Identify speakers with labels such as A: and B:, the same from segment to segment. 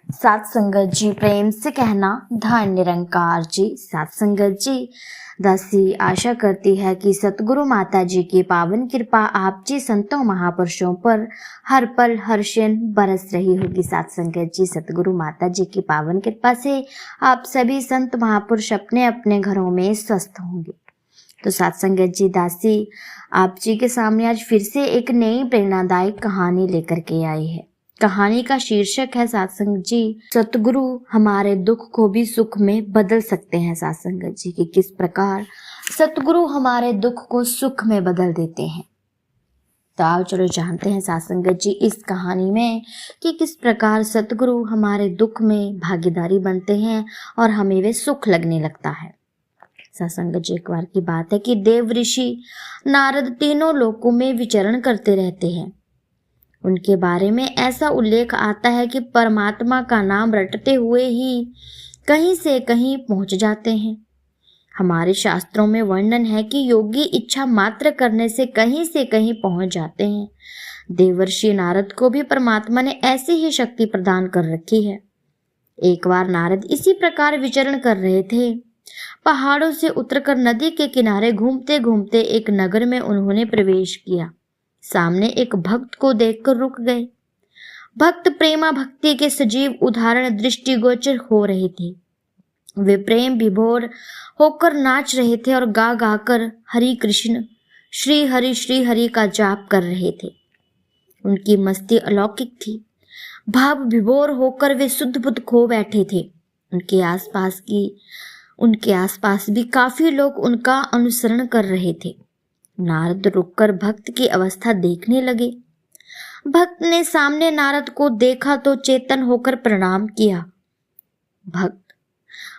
A: सात संगत जी प्रेम से कहना धन निरंकार जी। सात संगत जी, दासी आशा करती है कि सतगुरु माता जी की पावन कृपा आप जी संतों महापुरुषों पर हर पल हर क्षण बरस रही होगी। सात संगत जी, सतगुरु माता जी की पावन कृपा से आप सभी संत महापुरुष अपने अपने घरों में स्वस्थ होंगे। तो सात संगत जी, दासी आप जी के सामने आज फिर से एक नई प्रेरणादायक कहानी लेकर के आई है। कहानी का शीर्षक है सात संगत जी, सतगुरु हमारे दुख को भी सुख में बदल सकते हैं। सात संगत जी, कि किस प्रकार सतगुरु हमारे दुख को सुख में बदल देते हैं। तो आओ चलो जानते हैं सात संगत जी इस कहानी में कि किस प्रकार सतगुरु हमारे दुख में भागीदारी बनते हैं और हमें वे सुख लगने लगता है। सात संगत जी, एक बार की बात है कि देव ऋषि नारद तीनों लोकों में विचरण करते रहते हैं। उनके बारे में ऐसा उल्लेख आता है कि परमात्मा का नाम रटते हुए ही कहीं से कहीं पहुंच जाते हैं। हमारे शास्त्रों में वर्णन है कि योगी इच्छा मात्र करने से कहीं पहुंच जाते हैं। देवर्षि नारद को भी परमात्मा ने ऐसी ही शक्ति प्रदान कर रखी है। एक बार नारद इसी प्रकार विचरण कर रहे थे। पहाड़ों से उतरकर नदी के किनारे घूमते घूमते एक नगर में उन्होंने प्रवेश किया। सामने एक भक्त को देखकर रुक गए। भक्त प्रेमा भक्ति के सजीव उदाहरण दृष्टिगोचर हो रहे थे। वे प्रेम विभोर होकर नाच रहे थे और गा गाकर हरि कृष्ण श्री हरि का जाप कर रहे थे। उनकी मस्ती अलौकिक थी। भाव विभोर होकर वे शुद्ध बुद्ध खो बैठे थे। उनके आसपास भी काफी लोग उनका अनुसरण कर रहे थे। नारद रुककर भक्त की अवस्था देखने लगे। भक्त ने सामने नारद को देखा तो चेतन होकर प्रणाम किया।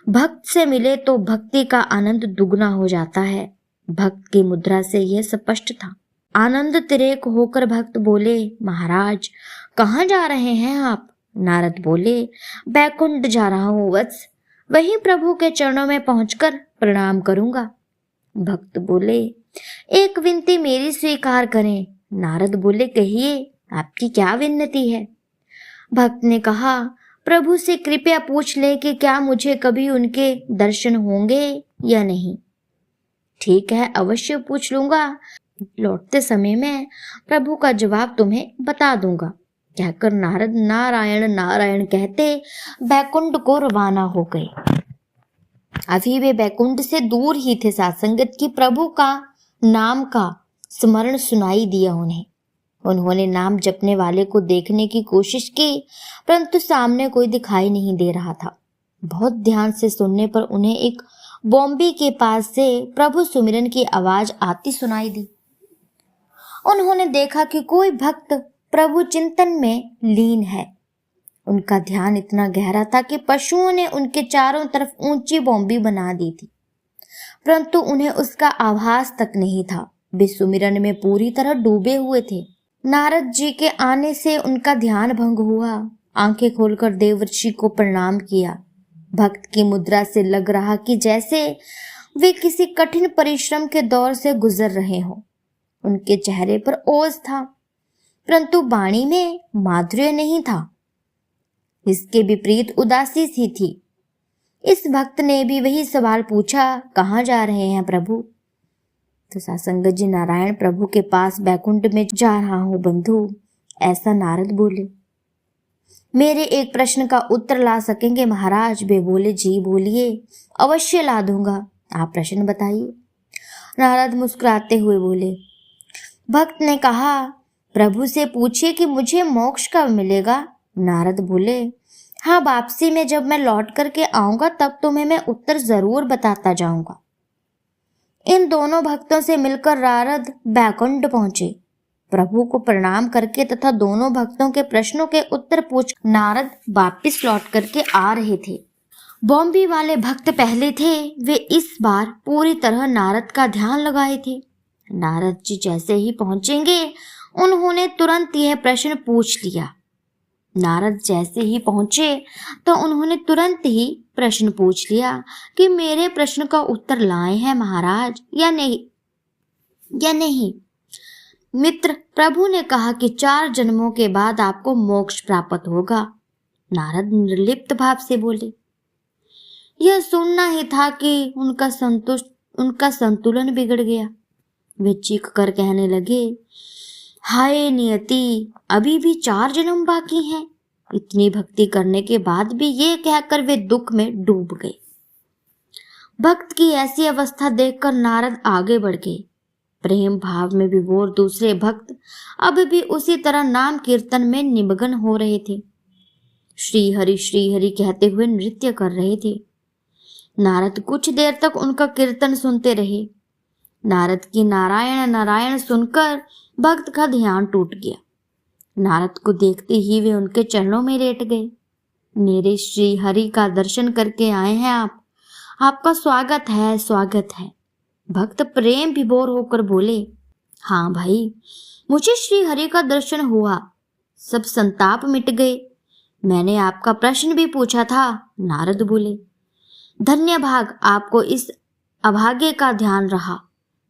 A: भक्त से मिले तो भक्ति का आनंद दुगना हो जाता है। भक्त की मुद्रा से यह स्पष्ट था। आनंद तिरेक होकर भक्त बोले, महाराज कहाँ जा रहे हैं आप? नारद बोले, बैकुंठ जा रहा हूँ वत्स, वहीं प्रभु के चरणों में पहुंचकर प्रणाम करूंगा। भक्त बोले, एक विनती मेरी स्वीकार करें। नारद बोले, कहिए आपकी क्या विनती है? भक्त ने कहा, प्रभु से कृपया पूछ ले कि क्या मुझे कभी उनके दर्शन होंगे या नहीं। ठीक है, अवश्य पूछ लूंगा। लौटते समय मैं प्रभु का जवाब तुम्हें बता दूंगा। कहकर नारद नारायण नारायण कहते बैकुंठ को रवाना हो गए। अभी वे बैकुंठ से दूर ही थे। सात्संगत की प्रभु का नाम का स्मरण सुनाई दिया उन्हें। उन्होंने नाम जपने वाले को देखने की कोशिश की, परंतु सामने कोई दिखाई नहीं दे रहा था। बहुत ध्यान से सुनने पर उन्हें एक बॉम्बे के पास से प्रभु सुमिरन की आवाज आती सुनाई दी। उन्होंने देखा कि कोई भक्त प्रभु चिंतन में लीन है। उनका ध्यान इतना गहरा था कि पशुओं ने उनके चारों तरफ ऊंची बॉम्बी बना दी थी, परंतु उन्हें उसका आभास तक नहीं था। वे सुमिरन में पूरी तरह डूबे हुए थे। नारद जी के आने से उनका ध्यान भंग हुआ। आंखें खोलकर देवर्षि को प्रणाम किया। भक्त की मुद्रा से लग रहा कि जैसे वे किसी कठिन परिश्रम के दौर से गुजर रहे हो। उनके चेहरे पर ओज था, परंतु वाणी में माधुर्य नहीं था। इसके विपरीत उदासी सी थी। इस भक्त ने भी वही सवाल पूछा, कहाँ जा रहे हैं प्रभु? तो सात्संगत जी, नारायण प्रभु के पास बैकुंठ में जा रहा हूँ बंधु, ऐसा नारद बोले। मेरे एक प्रश्न का उत्तर ला सकेंगे महाराज? वे बोले, जी बोलिए, अवश्य ला दूंगा, आप प्रश्न बताइए। नारद मुस्कुराते हुए बोले। भक्त ने कहा, प्रभु से पूछिए कि मुझे मोक्ष कब मिलेगा। नारद बोले, हाँ, वापसी में जब मैं लौट करके आऊंगा तब तुम्हें मैं उत्तर जरूर बताता जाऊंगा। इन दोनों भक्तों से मिलकर नारद बैकुंठ पहुंचे। प्रभु को प्रणाम करके तथा दोनों भक्तों के प्रश्नों के उत्तर पूछ नारद वापिस लौट करके आ रहे थे। बॉम्बे वाले भक्त पहले थे। वे इस बार पूरी तरह नारद का ध्यान लगाए थे। नारद जी जैसे ही पहुंचेंगे उन्होंने तुरंत यह प्रश्न पूछ लिया। नारद जैसे ही पहुंचे तो उन्होंने तुरंत ही प्रश्न पूछ लिया कि मेरे प्रश्न का उत्तर लाए हैं महाराज या नहीं। मित्र, प्रभु ने कहा कि 4 जन्मों के बाद आपको मोक्ष प्राप्त होगा। नारद निर्लिप्त भाव से बोले। यह सुनना ही था कि उनका संतुलन बिगड़ गया। वे चीख कर कहने लगे, हाय नियति, अभी भी 4 जन्म बाकी हैं। इतनी भक्ति करने के बाद भी ये कहकर वे दुख में डूब गए। भक्त की ऐसी अवस्था देखकर नारद आगे बढ़ गए। प्रेम भाव में विभोर दूसरे भक्त अब भी उसी तरह नाम कीर्तन में निमग्न हो रहे थे। श्री हरि कहते हुए नृत्य कर रहे थे। नारद कुछ देर तक उनका कीर्तन सुनते रहे। नारद की नारायण नारायण सुनकर भक्त का ध्यान टूट गया। नारद को देखते ही वे उनके चरणों में लेट गए। मेरे श्री हरि का दर्शन करके आए हैं आप, आपका स्वागत है, स्वागत है। भक्त प्रेम विभोर होकर बोले, हाँ भाई, मुझे श्री हरि का दर्शन हुआ, सब संताप मिट गए। मैंने आपका प्रश्न भी पूछा था। नारद बोले, धन्य भाग, आपको इस अभागे का ध्यान रहा।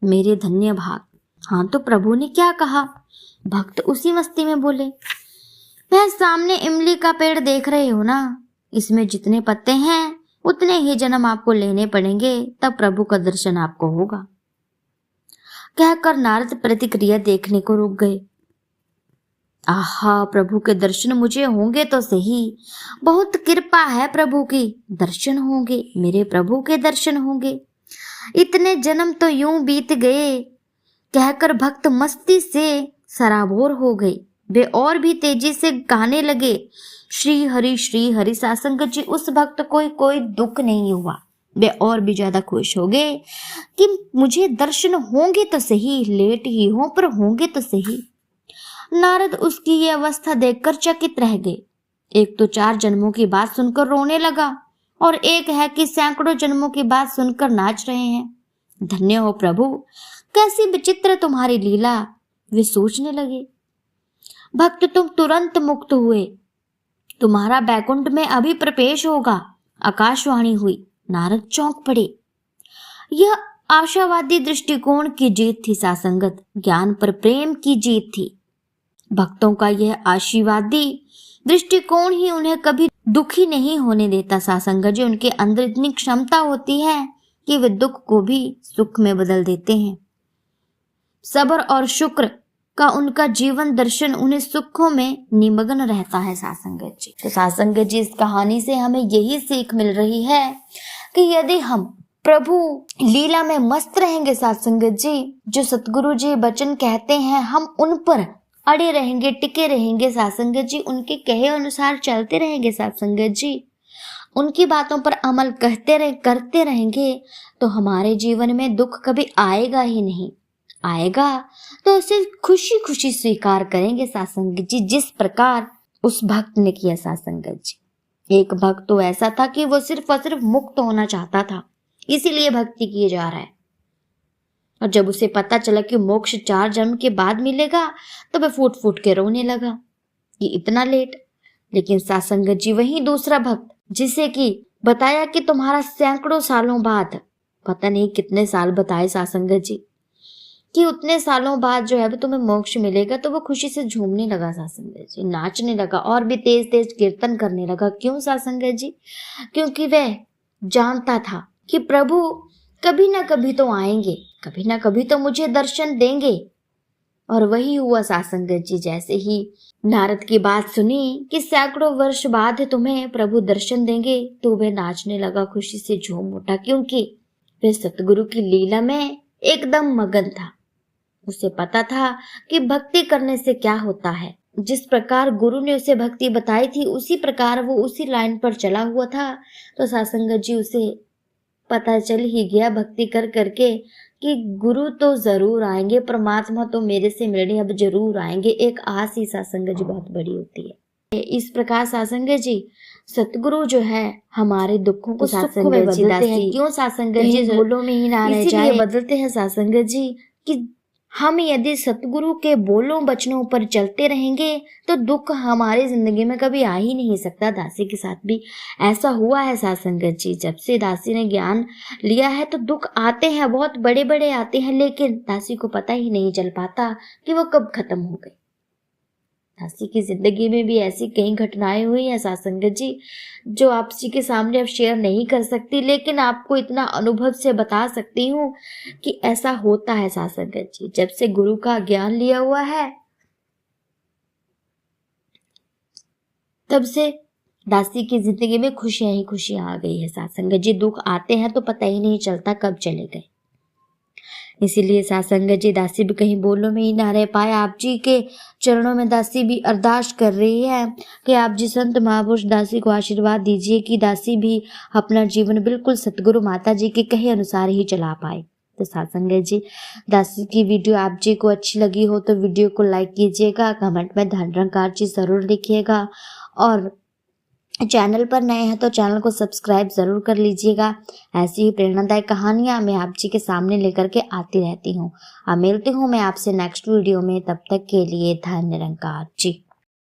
A: मेरे धन्य भाग। हाँ तो प्रभु ने क्या कहा? भक्त उसी मस्ती में बोले, वह सामने इमली का पेड़ देख रहे हो ना, इसमें जितने पत्ते हैं उतने ही जन्म आपको लेने पड़ेंगे, तब प्रभु का दर्शन आपको होगा। कहकर नारद प्रतिक्रिया देखने को रुक गए। आहा, प्रभु के दर्शन मुझे होंगे तो सही, बहुत कृपा है प्रभु की, दर्शन होंगे, मेरे प्रभु के दर्शन होंगे। इतने जन्म तो यूं बीत गए, कहकर भक्त मस्ती से सराबोर हो गए। वे और भी तेजी से गाने लगे, श्री हरि सासंग जी। उस भक्त को कोई दुख नहीं हुआ। वे और भी ज्यादा खुश हो गए कि मुझे दर्शन होंगे तो सही, लेट ही हो पर होंगे तो सही। नारद उसकी ये अवस्था देखकर चकित रह गए। एक तो 4 जन्मों की बात सुनकर रोने लगा और एक है कि सैकड़ों जन्मों की बात सुनकर नाच रहे हैं। धन्य हो प्रभु, कैसी विचित्र तुम्हारी लीला, वे सोचने लगे। भक्त तुम तुरंत मुक्त हुए, तुम्हारा बैकुंठ में अभी प्रवेश होगा। आकाशवाणी हुई। नारद चौंक पड़े। यह आशावादी दृष्टिकोण की जीत थी सासंगत, ज्ञान पर प्रेम की जीत थी। भक्तों का यह आशीर्वादी दृष्टिकोण ही उन्हें कभी दुखी नहीं होने देता सासंगत जी। उनके अंदर इतनी क्षमता होती है कि वे दुख को भी सुख में बदल देते हैं। सब्र और शुक्र का उनका जीवन दर्शन उन्हें सुखों में निमग्न रहता है सासंगत जी। तो सासंगत जी, इस कहानी से हमें यही सीख मिल रही है कि यदि हम प्रभु लीला में मस्त रहेंगे सासंगत जी, जो सतगुरु जी वचन कहते हैं हम उन पर अड़े रहेंगे, टिके रहेंगे सासंगत जी, उनके कहे अनुसार चलते रहेंगे सासंगत जी, उनकी बातों पर अमल करते रहेंगे, तो हमारे जीवन में दुख कभी आएगा ही नहीं। आएगा तो उसे खुशी खुशी स्वीकार करेंगे सासंगत जी, जिस प्रकार उस भक्त ने किया सासंगत जी। एक भक्त तो ऐसा था कि वो सिर्फ और सिर्फ मुक्त होना चाहता था, इसीलिए भक्ति किए जा रहा है। और जब उसे पता चला कि मोक्ष 4 जन्म के बाद मिलेगा, तो वह फूट फूट के रोने लगा कि इतना लेट। लेकिन सासंगत जी वही दूसरा भक्त, जिसे कि बताया कि तुम्हारा सैकड़ों सालों बाद, पता नहीं कितने साल बताए सासंगत जी, कि उतने सालों बाद जो है वो तुम्हें मोक्ष मिलेगा, तो वो खुशी से झूमने लगा सासंगत जी, नाचने लगा और भी तेज तेज कीर्तन करने लगा। क्यों सासंगत जी? क्योंकि वह जानता था कि प्रभु कभी ना कभी तो आएंगे, कभी ना कभी तो मुझे दर्शन देंगे। और वही हुआ सासंगत जी। जैसे ही नारद की बात सुनी कि सैकड़ों वर्ष बाद तुम्हें प्रभु दर्शन देंगे, तो वह नाचने लगा, खुशी से झूम उठा, क्योंकि वह सतगुरु की लीला में एकदम मगन था। उसे पता था कि भक्ति करने से क्या होता है। जिस प्रकार गुरु ने उसे भक्ति बताई थी, उसी प्रकार वो उसी लाइन पर चला हुआ था। तो सासंगत जी उसे पता चल ही गया भक्ति कर करके कि गुरु तो जरूर आएंगे, परमात्मा तो मेरे से मिलने अब जरूर आएंगे। एक आस ही सासंगत जी बहुत बड़ी होती है। इस प्रकार सासंगत जी, सतगुरु जो है हमारे दुखों को सुख में बदलते हैं। क्यों सासंगत जी? बोलों में ही ना रह जाए, बदलते हैं सासंगत जी कि हम यदि सतगुरु के बोलों वचनों पर चलते रहेंगे तो दुख हमारी जिंदगी में कभी आ ही नहीं सकता। दासी के साथ भी ऐसा हुआ है सासंगत जी। जब से दासी ने ज्ञान लिया है तो दुख आते हैं, बहुत बड़े बड़े आते हैं, लेकिन दासी को पता ही नहीं चल पाता कि वो कब खत्म हो गए। दासी की जिंदगी में भी ऐसी कई घटनाएं हुई हैं साथ संगत जी, जो आप जी के सामने अब शेयर नहीं कर सकती, लेकिन आपको इतना अनुभव से बता सकती हूँ कि ऐसा होता है साथ संगत जी। जब से गुरु का ज्ञान लिया हुआ है तब से दासी की जिंदगी में खुशियां ही खुशियां आ गई है साथ संगत जी। दुख आते हैं तो पता ही नहीं चलता कब चले गए। इसीलिए साथ संगत जी दासी भी कहीं बोलों में ही ना रह पाए। आप जी के चरणों में दासी भी अरदास कर रही है कि आप जी संत महापुरुष दासी को आशीर्वाद दीजिए कि दासी भी अपना जीवन बिल्कुल सतगुरु माता जी के कहे अनुसार ही चला पाए। तो साथ संगत जी दासी की वीडियो आप जी को अच्छी लगी हो तो वीडियो को लाइक कीजिएगा, कमेंट में धन निरंकार जी जरूर लिखिएगा और चैनल पर नए हैं तो चैनल को सब्सक्राइब जरूर कर लीजिएगा। ऐसी ही प्रेरणादायक कहानियां मैं आप जी के सामने लेकर के आती रहती हूँ। अब मिलती हूँ मैं आपसे नेक्स्ट वीडियो में, तब तक के लिए धन निरंकार जी।